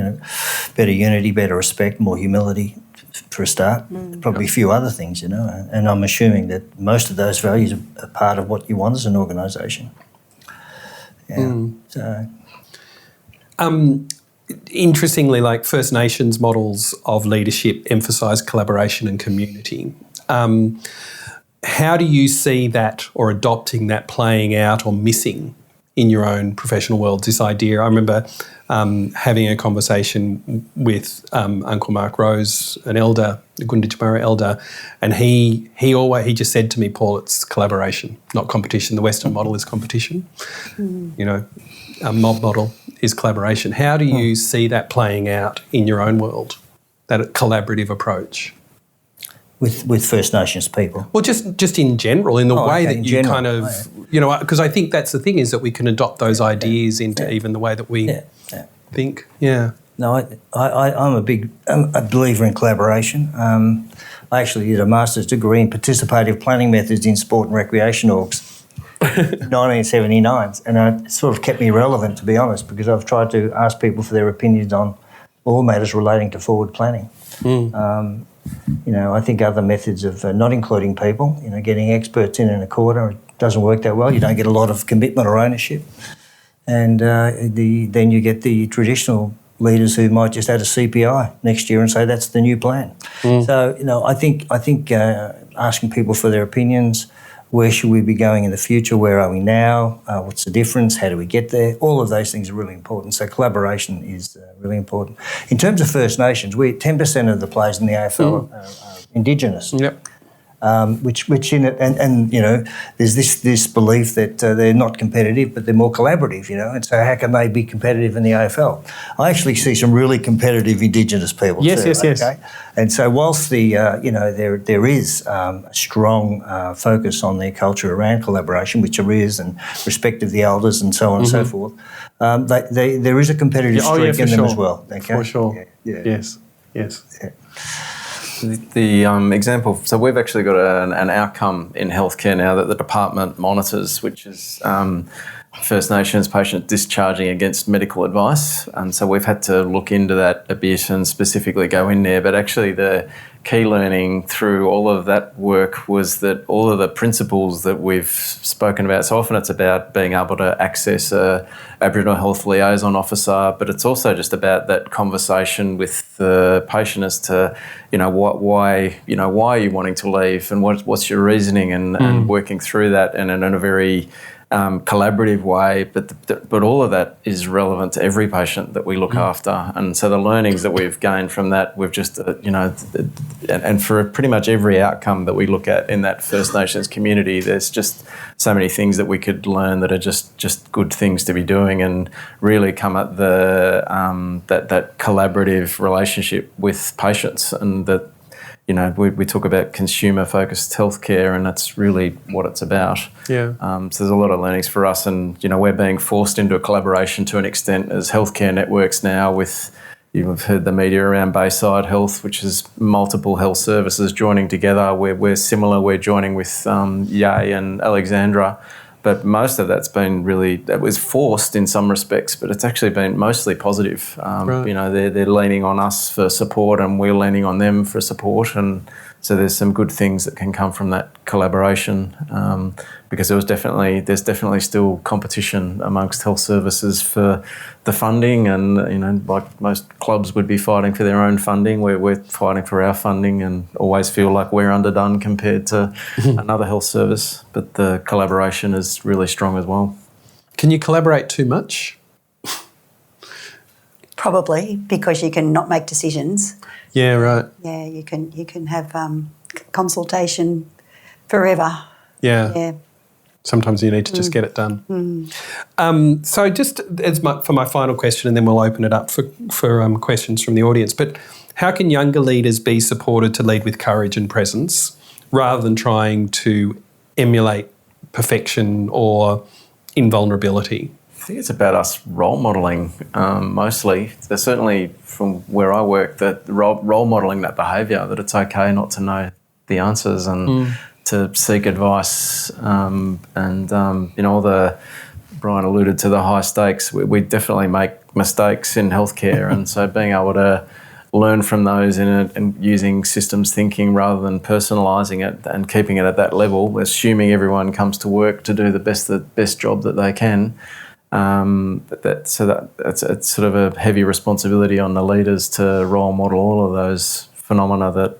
Better unity, better respect, more humility, for a start. Probably a few other things. And I'm assuming that most of those values are part of what you want as an organisation. Yeah. So. Interestingly, like First Nations models of leadership emphasise collaboration and community. How do you see that or adopting that playing out or missing in your own professional world, this idea? I remember having a conversation with Uncle Mark Rose, an elder, a Gunditjmara elder, and he just said to me, Paul, it's collaboration, not competition. The Western model is competition. A mob model is collaboration. How do you see that playing out in your own world, that collaborative approach? With First Nations people? Well, just in general, in the way that you kind of, because I think that's the thing, is that we can adopt those ideas into even the way that we think. Yeah. No, I'm a believer in collaboration. I actually did a master's degree in participative planning methods in sport and recreation orgs. 1979, and it sort of kept me relevant, to be honest, because I've tried to ask people for their opinions on all matters relating to forward planning. I think other methods of not including people, getting experts in a quarter, it doesn't work that well. You don't get a lot of commitment or ownership, and then you get the traditional leaders who might just add a CPI next year and say that's the new plan. So I think asking people for their opinions. Where should we be going in the future? Where are we now? What's the difference? How do we get there? All of those things are really important. So collaboration is really important. In terms of First Nations, 10% of the players in the AFL are Indigenous. Yep. Which in it, and there's this belief that they're not competitive, but they're more collaborative, and so how can they be competitive in the AFL? I actually see some really competitive Indigenous people. Yes. And so whilst there is a strong focus on their culture around collaboration, which there is, and respect of the elders and so on and so forth, there is a competitive streak in them as well. Okay? For sure. Yeah. Yes. Yeah. The example, so we've actually got an outcome in healthcare now that the department monitors, which is First Nations patients discharging against medical advice. And so we've had to look into that a bit and specifically go in there. But actually the key learning through all of that work was that all of the principles that we've spoken about, so often it's about being able to access a Aboriginal Health Liaison Officer, but it's also just about that conversation with the patient as to, why are you wanting to leave and what's your reasoning, and working through that and in a very collaborative way, but all of that is relevant to every patient that we look after. And so the learnings that we've gained from that, we've just, and for pretty much every outcome that we look at in that First Nations community, there's just so many things that we could learn that are just good things to be doing, and really come at the that collaborative relationship with patients, and that. We talk about consumer-focused healthcare, and that's really what it's about. Yeah. So there's a lot of learnings for us, and we're being forced into a collaboration to an extent as healthcare networks now. With you've heard the media around Bayside Health, which is multiple health services joining together. We're similar. We're joining with Yay and Alexandra. But most of that's been that was forced in some respects, but it's actually been mostly positive. Right. They're leaning on us for support, and we're leaning on them for support, and so there's some good things that can come from that collaboration. Because there's definitely still competition amongst health services for the funding, and like most clubs would be fighting for their own funding, we're fighting for our funding, and always feel like we're underdone compared to another health service. But the collaboration is really strong as well. Can you collaborate too much? Probably, because you can not make decisions. Yeah, right. Yeah, you can have consultation forever. Yeah. Yeah. Sometimes you need to just get it done. So just for my final question, and then we'll open it up for questions from the audience. But how can younger leaders be supported to lead with courage and presence rather than trying to emulate perfection or invulnerability? I think it's about us role modelling mostly. There's certainly from where I work that role modelling that behaviour, that it's okay not to know the answers, and to seek advice, and all the Brian alluded to the high stakes. We definitely make mistakes in healthcare, and so being able to learn from those and using systems thinking rather than personalising it and keeping it at that level, assuming everyone comes to work to do the best job that they can. It's sort of a heavy responsibility on the leaders to role model all of those phenomena that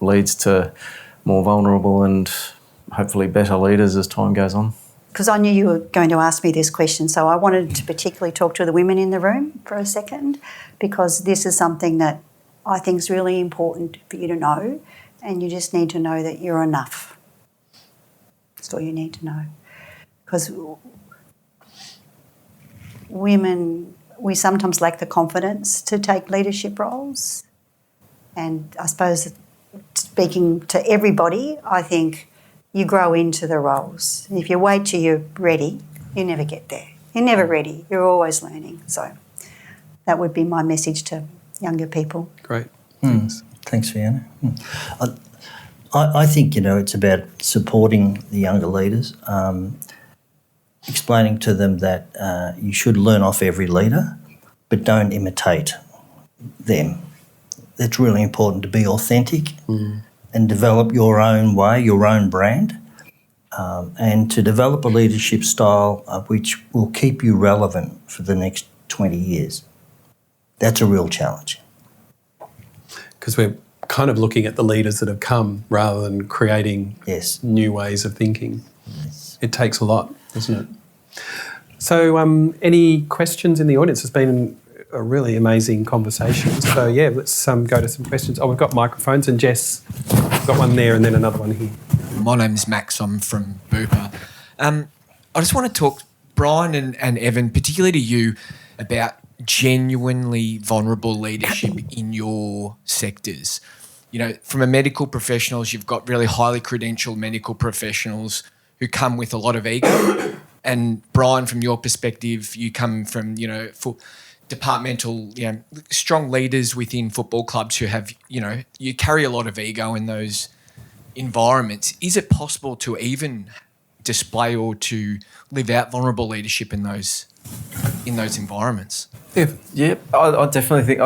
leads to more vulnerable and hopefully better leaders as time goes on. Because I knew you were going to ask me this question, so I wanted to particularly talk to the women in the room for a second, because this is something that I think is really important for you to know, and you just need to know that you're enough. That's all you need to know. Because women, we sometimes lack the confidence to take leadership roles, and I suppose speaking to everybody, I think you grow into the roles. If you wait till you're ready, you never get there. You're never ready. You're always learning. So that would be my message to younger people. Great. Thanks. Thanks, Fiona. I think, it's about supporting the younger leaders, explaining to them that you should learn off every leader, but don't imitate them. It's really important to be authentic and develop your own way, your own brand, and to develop a leadership style which will keep you relevant for the next 20 years. That's a real challenge. Because we're kind of looking at the leaders that have come rather than creating new ways of thinking. Yes. It takes a lot, doesn't it? So any questions in the audience? It's been a really amazing conversation. So, let's go to some questions. Oh, we've got microphones, and Jess, got one there and then another one here. My name's Max. I'm from Bupa. I just want to talk, Brian and Evan, particularly to you, about genuinely vulnerable leadership in your sectors. From a medical professionals, you've got really highly credentialed medical professionals who come with a lot of ego. And Brian, from your perspective, you come from, for departmental, strong leaders within football clubs who have, you carry a lot of ego in those environments. Is it possible to even display or to live out vulnerable leadership in those environments? Yeah, I definitely think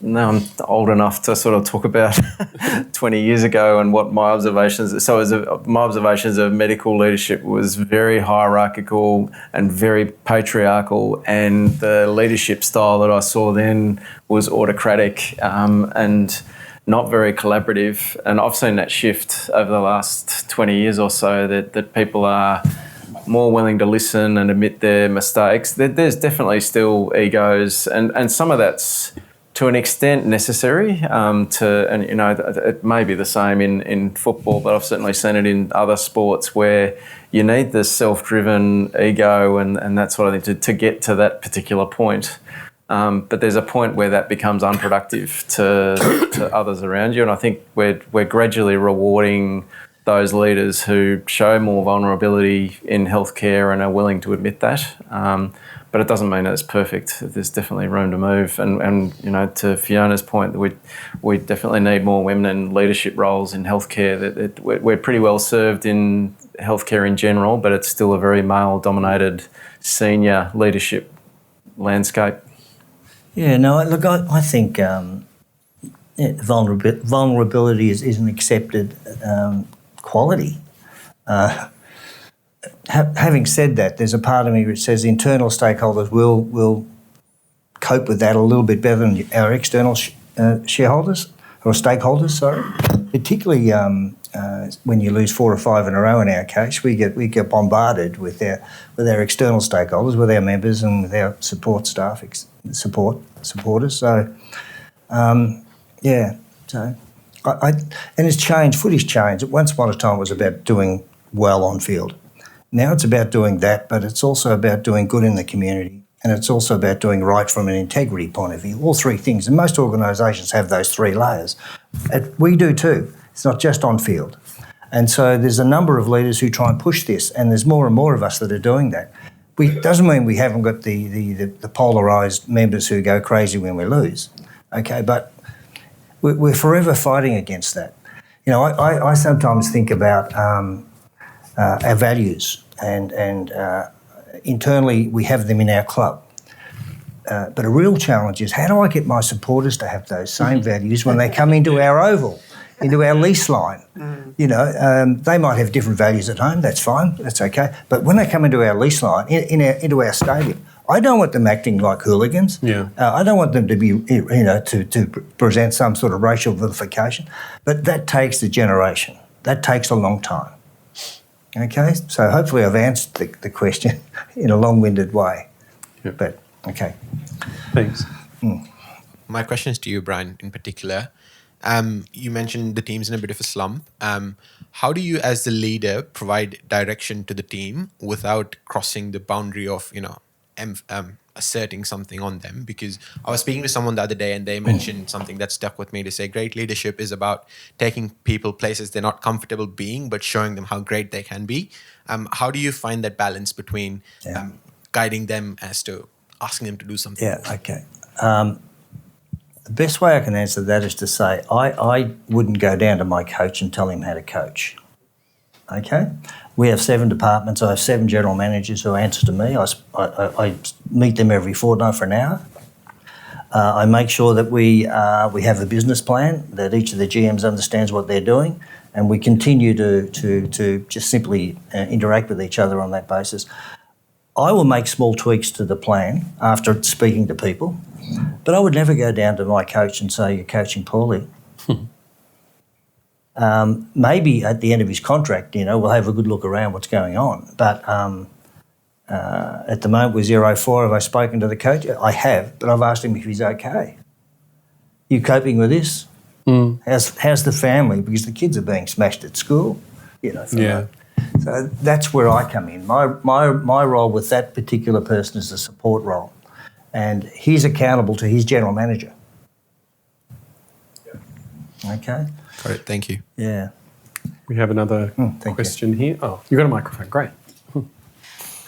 now I'm old enough to sort of talk about 20 years ago and what my observations. So my observations of medical leadership was very hierarchical and very patriarchal, and the leadership style that I saw then was autocratic and not very collaborative. And I've seen that shift over the last 20 years or so, that people are more willing to listen and admit their mistakes. There's definitely still egos, and some of that's to an extent necessary. It may be the same in football, but I've certainly seen it in other sports where you need this self-driven ego and that sort of thing to get to that particular point. But there's a point where that becomes unproductive to others around you, and I think we're gradually rewarding those leaders who show more vulnerability in healthcare and are willing to admit that. But it doesn't mean that it's perfect. There's definitely room to move. And to Fiona's point, we definitely need more women in leadership roles in healthcare. We're pretty well served in healthcare in general, but it's still a very male-dominated senior leadership landscape. Yeah, no, look, I think vulnerability is an accepted quality. Having said that, there's a part of me which says internal stakeholders will cope with that a little bit better than our external shareholders or stakeholders. Sorry, particularly when you lose 4 or 5 in a row. In our case, we get bombarded with our external stakeholders, with our members, and with our support staff, supporters. So, So, and it's changed. Footy's changed. Once upon a time, it was about doing well on field. Now it's about doing that, but it's also about doing good in the community, and it's also about doing right from an integrity point of view. All 3 things, and most organisations have those 3 layers. We do too. It's not just on field. And so there's a number of leaders who try and push this, and there's more and more of us that are doing that. Doesn't mean we haven't got the polarised members who go crazy when we lose, okay? But we're forever fighting against that. You know, I sometimes think about our values, and internally we have them in our club. But a real challenge is, how do I get my supporters to have those same values when they come into our oval, into our lease line? You know, they might have different values at home. That's fine. That's okay. But when they come into our lease line, into our stadium, I don't want them acting like hooligans. Yeah. I don't want them to be, you know, to present some sort of racial vilification. But that takes a generation. That takes a long time. Okay? So hopefully I've answered the question in a long-winded way. Yeah. But, okay. Thanks. My question is to you, Brian, in particular. You mentioned the team's in a bit of a slump. How do you, as the leader, provide direction to the team without crossing the boundary of, you know, asserting something on them? Because I was speaking to someone the other day and they mentioned something that stuck with me, to say great leadership is about taking people places they're not comfortable being, but showing them how great they can be. How do you find that balance between guiding them as to asking them to do something? Yeah, okay. The best way I can answer that is to say I wouldn't go down to my coach and tell him how to coach. Okay? We have 7 departments. I have 7 general managers who answer to me. I meet them every fortnight for an hour. I make sure that we have a business plan, that each of the GMs understands what they're doing, and we continue to just simply interact with each other on that basis. I will make small tweaks to the plan after speaking to people, but I would never go down to my coach and say, you're coaching poorly. Maybe at the end of his contract, you know, we'll have a good look around what's going on. But at the moment with 0-4, have I spoken to the coach? I have, but I've asked him if he's okay. You coping with this? How's the family? Because the kids are being smashed at school, you know. So that's where I come in. My role with that particular person is a support role, and he's accountable to his general manager. Okay. Got it. Thank you. Yeah. We have another question here. Oh, you got a microphone. Great.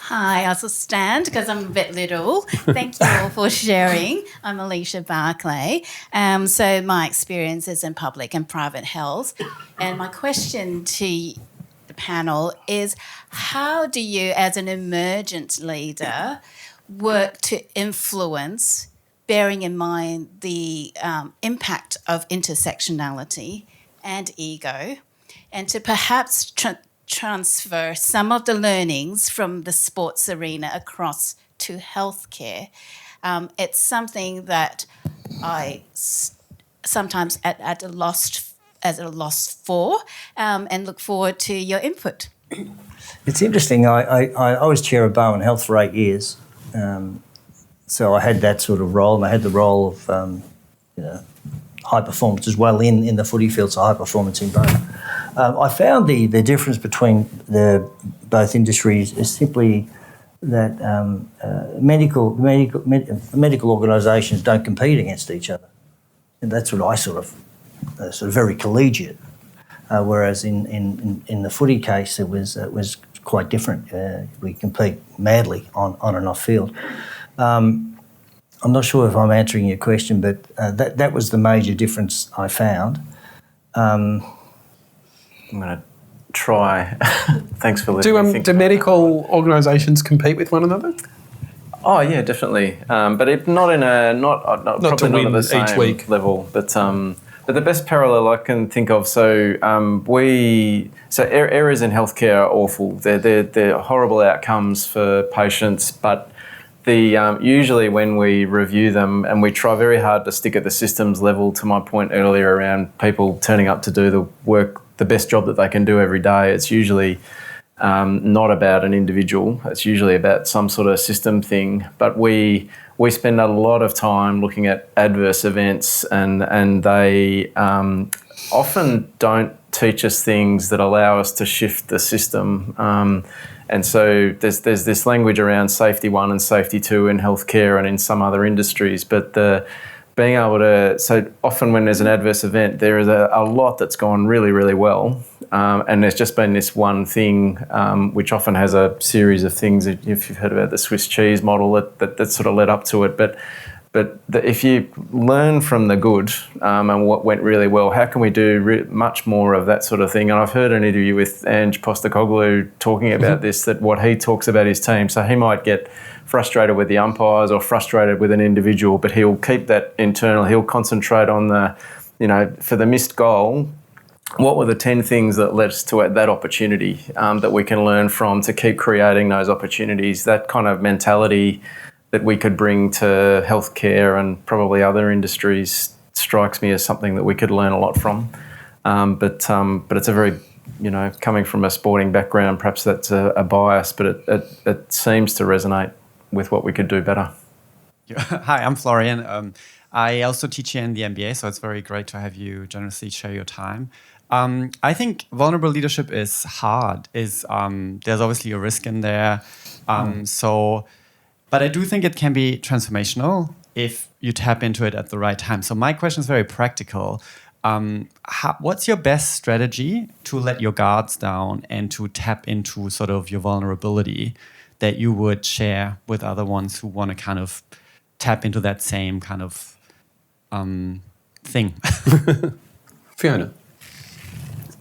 Hi, I'll just stand because I'm a bit little. Thank you all for sharing. I'm Alicia Barclay. So my experience is in public and private health. And my question to the panel is, how do you, as an emergent leader, work to influence, bearing in mind the impact of intersectionality and ego, and to perhaps transfer some of the learnings from the sports arena across to healthcare? It's something that I sometimes at a loss for, and look forward to your input. It's interesting. I was chair of Bowen Health for 8 years, so I had that sort of role, and I had the role of high performance as well in the footy field, so high performance in both. I found the difference between both industries is simply that medical organisations don't compete against each other, and that's what I sort of very collegiate. Whereas in the footy case, it was quite different. We compete madly on and off field. I'm not sure if I'm answering your question, but that was the major difference I found. I'm going to try. Thanks for letting me think. Do medical organisations compete with one another? Oh yeah, definitely. But not probably not at the same each week level. But the best parallel I can think of. So errors in healthcare are awful. They're horrible outcomes for patients, but usually when we review them, and we try very hard to stick at the systems level, to my point earlier around people turning up to do the work, the best job that they can do every day, it's usually not about an individual. It's usually about some sort of system thing. But we spend a lot of time looking at adverse events, and they often don't teach us things that allow us to shift the system. And so there's this language around safety 1 and safety 2 in healthcare and in some other industries, but being able to, so often when there's an adverse event, there is a lot that's gone really, really well, and there's just been this one thing, which often has a series of things. If you've heard about the Swiss cheese model, that sort of led up to it, but if you learn from the good and what went really well, how can we do much more of that sort of thing? And I've heard an interview with Ange Postecoglou talking about this, that what he talks about his team. So he might get frustrated with the umpires or frustrated with an individual, but he'll keep that internal. He'll concentrate on for the missed goal, what were the 10 things that led us to that opportunity that we can learn from to keep creating those opportunities? That kind of mentality that we could bring to healthcare and probably other industries strikes me as something that we could learn a lot from. But it's a very, coming from a sporting background, perhaps that's a bias, but it seems to resonate with what we could do better. Hi, I'm Florian. I also teach here in the MBA, so it's very great to have you generously share your time. I think vulnerable leadership is hard. There's obviously a risk in there. But I do think it can be transformational if you tap into it at the right time. So my question is very practical. What's your best strategy to let your guards down and to tap into sort of your vulnerability that you would share with other ones who want to kind of tap into that same kind of thing? Fiona.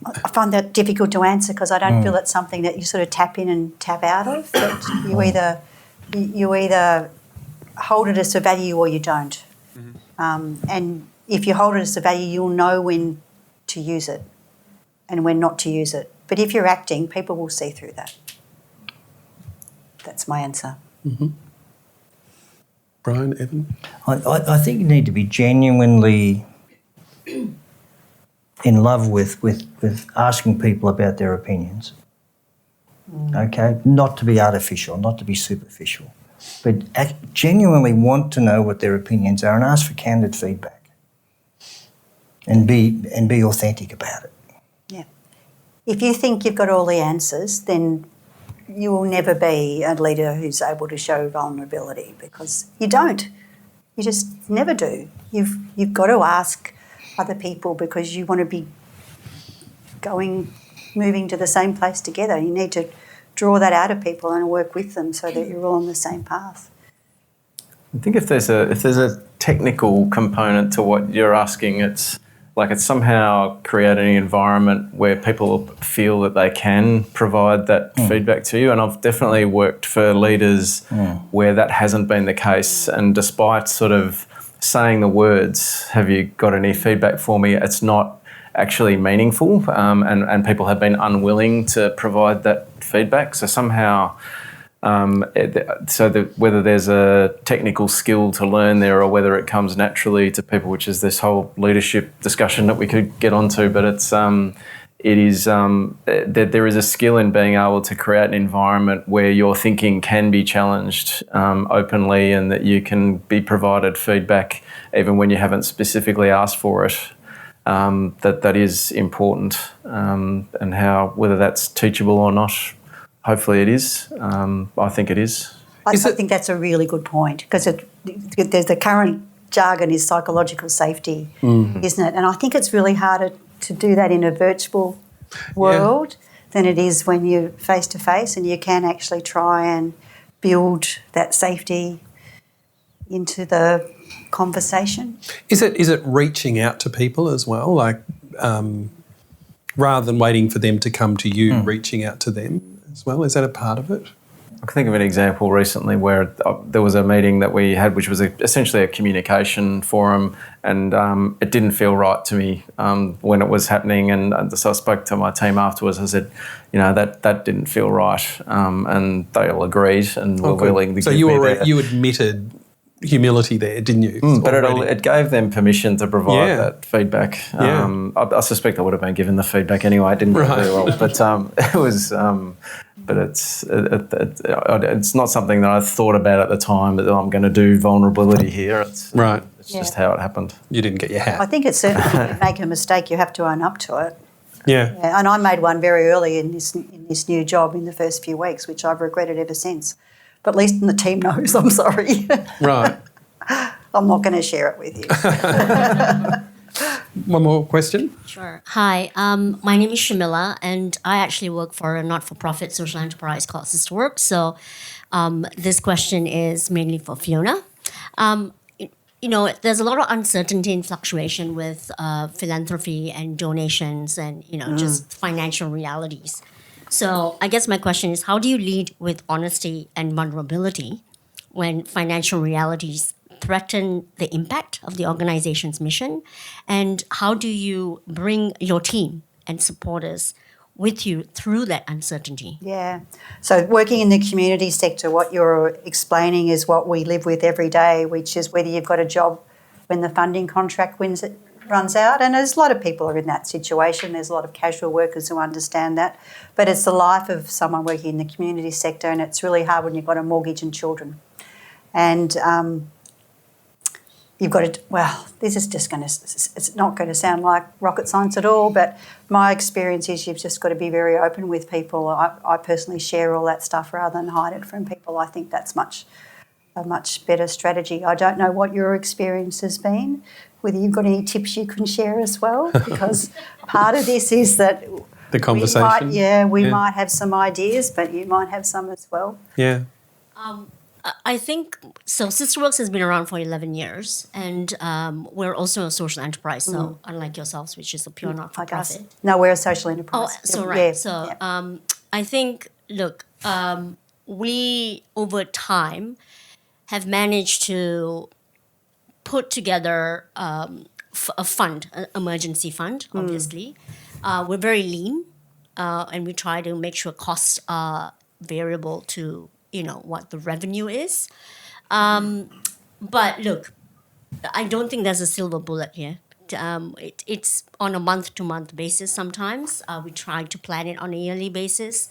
I find that difficult to answer because I don't feel it's something that you sort of tap in and tap out of. But you either hold it as a value or you don't. And if you hold it as a value, you'll know when to use it and when not to use it. But if you're acting, people will see through that. That's my answer. Mm-hmm. Brian, Evan? I think you need to be genuinely in love with asking people about their opinions. Okay? Not to be artificial, not to be superficial, but genuinely want to know what their opinions are and ask for candid feedback and be authentic about it. Yeah. If you think you've got all the answers, then you will never be a leader who's able to show vulnerability because you don't. You just never do. You've got to ask other people because you want to be moving to the same place together. You need to draw that out of people and work with them so that you're all on the same path. I think if there's a technical component to what you're asking, it's somehow creating an environment where people feel that they can provide that feedback to you. And I've definitely worked for leaders where that hasn't been the case. And despite sort of saying the words, have you got any feedback for me, it's not actually meaningful. And people have been unwilling to provide that feedback. So somehow, whether there's a technical skill to learn there or whether it comes naturally to people, which is this whole leadership discussion that we could get onto, but there is a skill in being able to create an environment where your thinking can be challenged openly and that you can be provided feedback even when you haven't specifically asked for it. That is important, and whether that's teachable or not. Hopefully it is. I think it is. I think that's a really good point because there's the current jargon is psychological safety, isn't it? And I think it's really harder to do that in a virtual world than it is when you're face-to-face and you can actually try and build that safety into the conversation. Is it reaching out to people as well, like rather than waiting for them to come to you, reaching out to them as well? Is that a part of it? I can think of an example recently where there was a meeting that we had, which was essentially a communication forum, and it didn't feel right to me when it was happening. And so I spoke to my team afterwards. I said, that didn't feel right, and they all agreed and were willing to. So you admitted humility there, didn't you? But it gave them permission to provide that feedback. I suspect I would have been given the feedback anyway. It didn't go very well, but it was. But it's not something that I thought about at the time that I'm going to do vulnerability here. It's just how it happened. You didn't get your hat. I think it's certainly if you make a mistake, you have to own up to it. Yeah. And I made one very early in this new job in the first few weeks, which I've regretted ever since. But at least the team knows I'm sorry. Right. I'm not going to share it with you. One more question. Sure. Hi, my name is Shamila, and I actually work for a not-for-profit social enterprise called SisterWorks. So this question is mainly for Fiona. there's a lot of uncertainty and fluctuation with philanthropy and donations and, just financial realities. So I guess my question is, how do you lead with honesty and vulnerability when financial realities threaten the impact of the organization's mission? And how do you bring your team and supporters with you through that uncertainty? Yeah. So working in the community sector, what you're explaining is what we live with every day, which is whether you've got a job when the funding contract runs out. And there's a lot of people are in that situation. There's a lot of casual workers who understand that. But it's the life of someone working in the community sector, and it's really hard when you've got a mortgage and children. And you've got to, this is just it's not going to sound like rocket science at all, but my experience is you've just got to be very open with people. I personally share all that stuff rather than hide it from people. I think that's a much better strategy. I don't know what your experience has been, whether you've got any tips you can share as well, because part of this is that the conversation. We might have some ideas, but you might have some as well. Yeah. I think so. SisterWorks has been around for 11 years, and we're also a social enterprise. So unlike yourselves, which is a pure not-for-profit. No, we're a social enterprise. Oh, so right. Yeah. So I think, look, we over time have managed to put together a fund, an emergency fund, obviously. We're very lean, and we try to make sure costs are variable to what the revenue is. But look, I don't think there's a silver bullet here. It's on a month-to-month basis sometimes. We try to plan it on a yearly basis.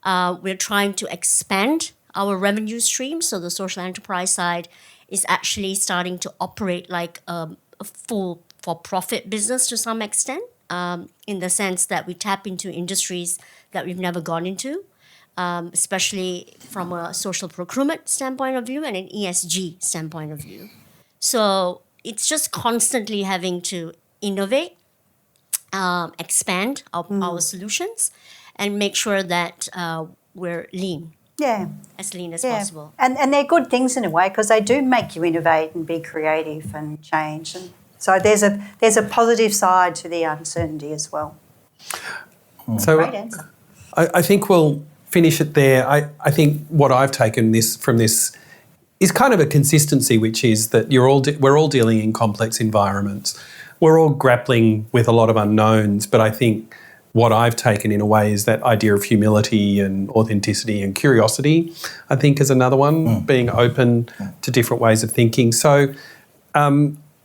We're trying to expand our revenue stream. So the social enterprise side is actually starting to operate like a full for-profit business to some extent, in the sense that we tap into industries that we've never gone into. Especially from a social procurement standpoint of view and an ESG standpoint of view. So it's just constantly having to innovate, expand our solutions, and make sure that we're lean. Yeah. As lean as possible. And they're good things in a way, because they do make you innovate and be creative and change. And so there's a positive side to the uncertainty as well. So Great answer. I think we'll finish it there. I think what I've taken from this is kind of a consistency, which is that we're all dealing in complex environments. We're all grappling with a lot of unknowns, but I think what I've taken in a way is that idea of humility and authenticity and curiosity, I think, is another one, being open to different ways of thinking. So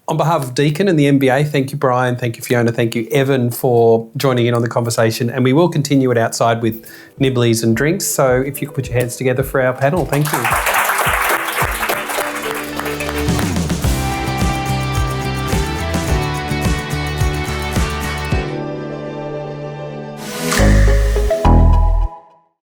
on behalf of Deakin and the MBA, thank you, Brian, thank you, Fiona, thank you, Evan, for joining in on the conversation. And we will continue it outside with nibblies and drinks. So if you could put your hands together for our panel. Thank you.